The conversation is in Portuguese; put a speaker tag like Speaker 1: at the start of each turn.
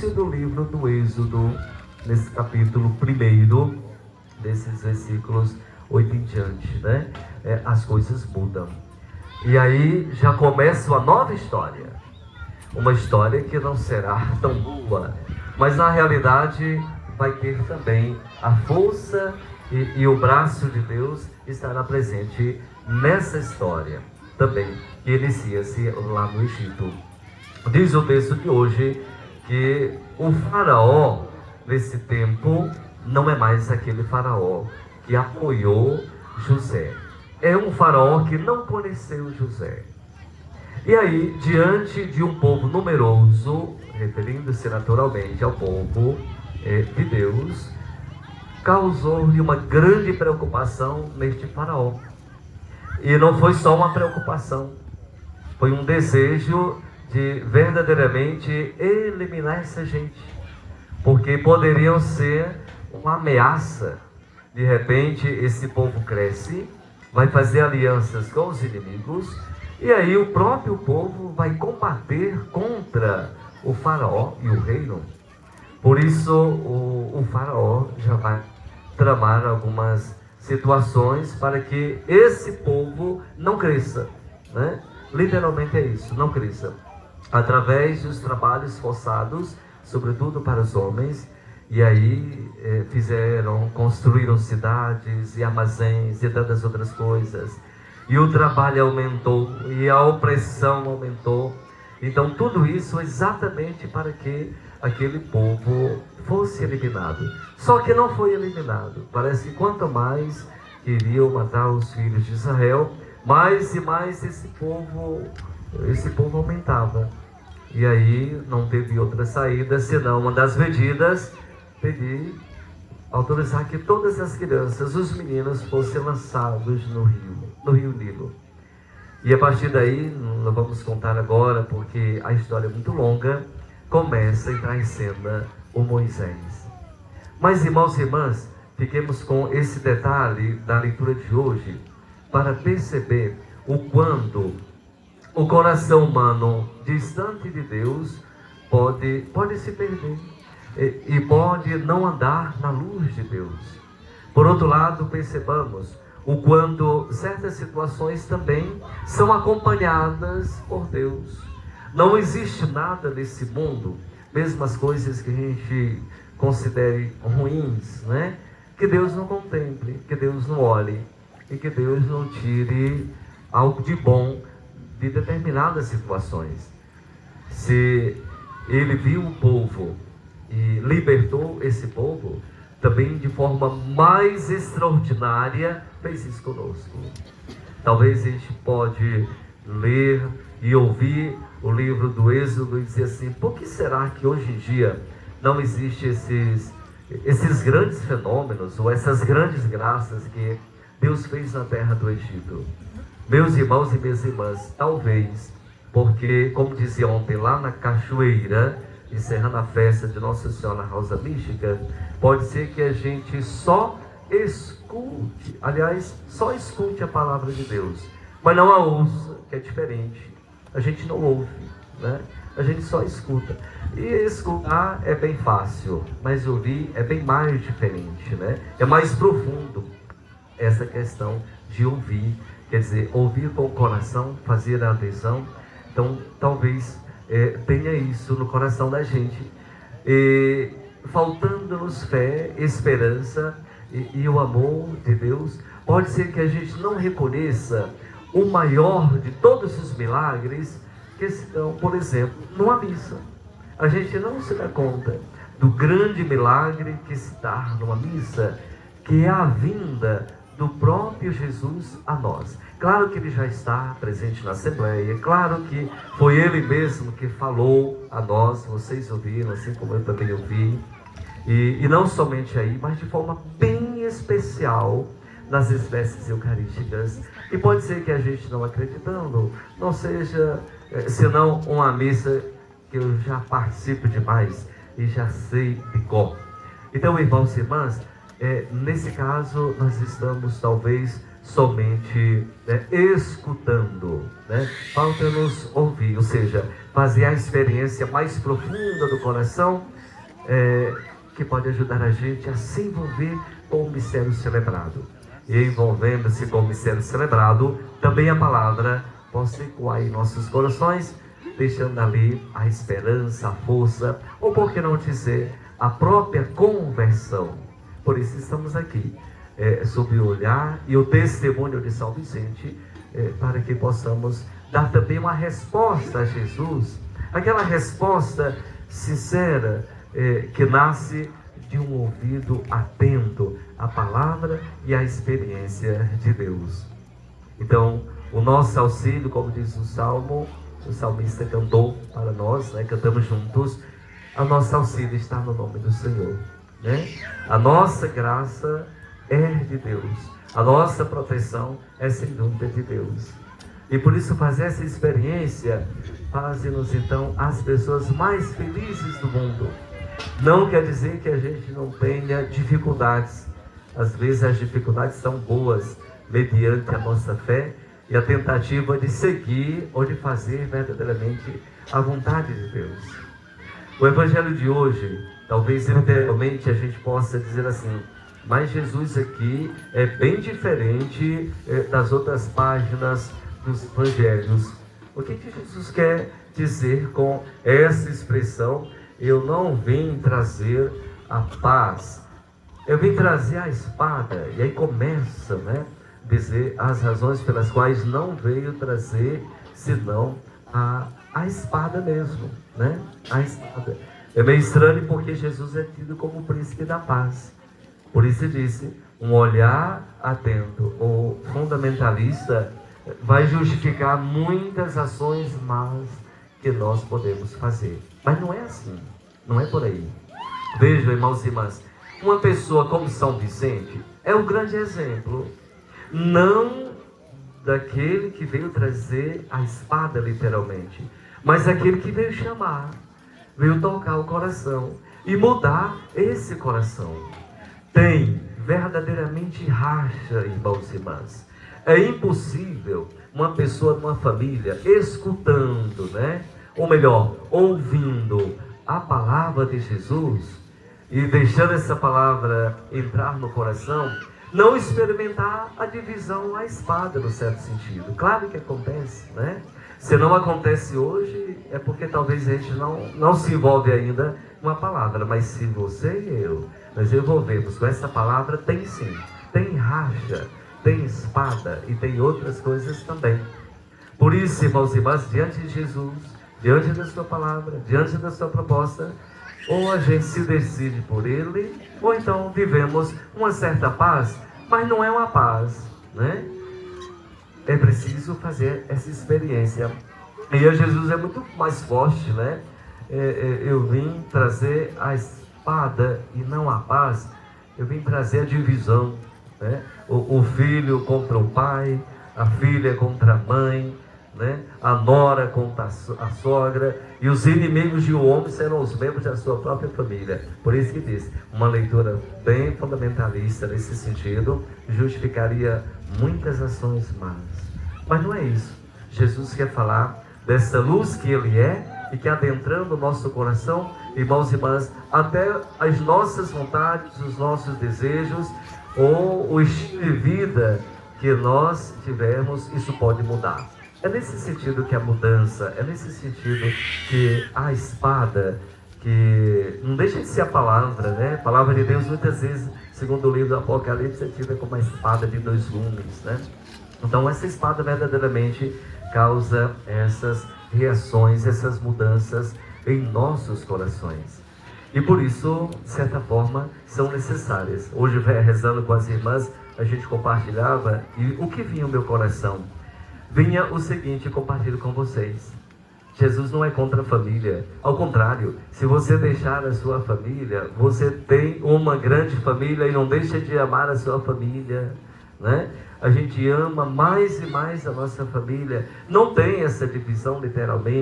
Speaker 1: início do livro do Êxodo, nesse capítulo 1, desses versículos 8 em diante, né? As coisas mudam. E aí já começa uma nova história. Uma história que não será tão boa, mas na realidade vai ter também a força e o braço de Deus estará presente nessa história também, que inicia-se lá no Egito. Diz o texto de hoje que o faraó, nesse tempo, não é mais aquele faraó que apoiou José. É um faraó que não conheceu José. E aí, diante de um povo numeroso, referindo-se naturalmente ao povo de Deus, causou-lhe uma grande preocupação neste faraó. E não foi só uma preocupação, foi um desejo de verdadeiramente eliminar essa gente, porque poderiam ser uma ameaça. De repente, esse povo cresce, vai fazer alianças com os inimigos, e aí o próprio povo vai combater contra o faraó e o reino. Por isso, o faraó já vai tramar algumas situações para que esse povo não cresça, né? Literalmente é isso, não cresça. Através dos trabalhos forçados, sobretudo para os homens, e aí construíram cidades e armazéns e tantas outras coisas. E o trabalho aumentou, e a opressão aumentou. Então tudo isso exatamente para que aquele povo fosse eliminado. Só que não foi eliminado. Parece que quanto mais queriam matar os filhos de Israel, mais e mais esse povo aumentava. E aí não teve outra saída senão uma das medidas, autorizar que todas as crianças, os meninos, fossem lançados no rio Nilo. E a partir daí, não vamos contar agora, porque a história é muito longa, começa a entrar em cena o Moisés. Mas, irmãos e irmãs, fiquemos com esse detalhe da leitura de hoje, para perceber o quanto o coração humano, distante de Deus, pode se perder e pode não andar na luz de Deus. Por outro lado, percebamos o quanto certas situações também são acompanhadas por Deus. Não existe nada nesse mundo, mesmo as coisas que a gente considere ruins, né? Que Deus não contemple, que Deus não olhe e que Deus não tire algo de bom de determinadas situações. Se Ele viu o povo e libertou esse povo, também de forma mais extraordinária fez isso conosco. Talvez a gente pode ler e ouvir o livro do Êxodo e dizer assim: por que será que hoje em dia não existem esses grandes fenômenos ou essas grandes graças que Deus fez na terra do Egito? Meus irmãos e minhas irmãs, talvez porque, como dizia ontem lá na cachoeira, encerrando a festa de Nossa Senhora Rosa Mística, pode ser que a gente só escute a palavra de Deus, mas não a ouça, que é diferente. A gente não ouve, né? A gente só escuta. E escutar é bem fácil, mas ouvir é bem mais diferente, né? É mais profundo essa questão de ouvir, quer dizer, ouvir com o coração, fazer a adesão. Então, talvez tenha isso no coração da gente, faltando-nos fé, esperança e o amor de Deus. Pode ser que a gente não reconheça o maior de todos os milagres que estão, por exemplo, numa missa. A gente não se dá conta do grande milagre que se dá numa missa, que é a vinda do próprio Jesus a nós. Claro que Ele já está presente na Assembleia, claro que foi Ele mesmo que falou a nós, vocês ouviram, assim como eu também ouvi, e não somente aí, mas de forma bem especial nas espécies eucarísticas. E pode ser que a gente, não acreditando, não seja senão uma missa que eu já participo demais e já sei de cor. Então, irmãos e irmãs, nesse caso nós estamos talvez somente escutando, né? Falta-nos ouvir, ou seja, fazer a experiência mais profunda do coração, que pode ajudar a gente a se envolver com o mistério celebrado. E envolvendo-se com o mistério celebrado, também a palavra possa ecoar em nossos corações, deixando ali a esperança, a força, ou por que não dizer, a própria conversão. Por isso estamos aqui, sob o olhar e o testemunho de São Vicente, para que possamos dar também uma resposta a Jesus, aquela resposta sincera, que nasce de um ouvido atento à palavra e à experiência de Deus. Então, o nosso auxílio, como diz o Salmo, o salmista cantou para nós, né? Cantamos juntos, a nosso auxílio está no nome do Senhor, né? A nossa graça é de Deus, a nossa proteção é sem dúvida de Deus. E por isso fazer essa experiência faz-nos então as pessoas mais felizes do mundo. Não quer dizer que a gente não tenha dificuldades. Às vezes as dificuldades são boas, mediante a nossa fé e a tentativa de seguir ou de fazer verdadeiramente a vontade de Deus. O Evangelho de hoje, talvez literalmente a gente possa dizer assim, mas Jesus aqui é bem diferente das outras páginas dos Evangelhos. O que Jesus quer dizer com essa expressão? Eu não vim trazer a paz, eu vim trazer a espada. E aí começa, né, dizer as razões pelas quais não veio trazer senão a espada mesmo, né? A espada. É meio estranho porque Jesus é tido como o príncipe da paz. Por isso disse, um olhar atento ou fundamentalista vai justificar muitas ações más que nós podemos fazer. Mas não é assim, não é por aí. Vejam, irmãos e irmãs, uma pessoa como São Vicente é um grande exemplo, não daquele que veio trazer a espada literalmente, mas aquele que veio chamar, veio tocar o coração e mudar esse coração. Tem verdadeiramente racha, irmãos e irmãs. É impossível uma pessoa de uma família escutando, né? Ou melhor, ouvindo a palavra de Jesus e deixando essa palavra entrar no coração, não experimentar a divisão, a espada, no certo sentido. Claro que acontece, né? Se não acontece hoje, é porque talvez a gente não se envolve ainda com a palavra. Mas se você e eu nos envolvemos com essa palavra, tem sim, tem racha, tem espada e tem outras coisas também. Por isso, irmãos e irmãs, diante de Jesus, diante da sua palavra, diante da sua proposta, ou a gente se decide por ele, ou então vivemos uma certa paz, mas não é uma paz, né? É preciso fazer essa experiência. E Jesus é muito mais forte, né? Eu vim trazer a espada e não a paz. Eu vim trazer a divisão, né? O filho contra o pai, a filha contra a mãe, né? A nora contra a sogra, e os inimigos de um homem serão os membros da sua própria família. Por isso que diz, uma leitura bem fundamentalista nesse sentido justificaria muitas ações más. Mas não é isso. Jesus quer falar dessa luz que ele é e que adentrando o nosso coração, irmãos e irmãs, até as nossas vontades, os nossos desejos ou o estilo de vida que nós tivermos, isso pode mudar. É nesse sentido que a mudança, é nesse sentido que a espada, que não deixa de ser a palavra, né? A palavra de Deus muitas vezes, segundo o livro do Apocalipse, é tida como a espada de dois gumes, né? Então essa espada verdadeiramente causa essas reações, essas mudanças em nossos corações. E por isso, de certa forma, são necessárias. Hoje, rezando com as irmãs, a gente compartilhava, e o que vinha no meu coração? Vinha o seguinte, compartilho com vocês. Jesus não é contra a família. Ao contrário, se você deixar a sua família, você tem uma grande família e não deixa de amar a sua família, né? A gente ama mais e mais a nossa família. Não tem essa divisão literalmente.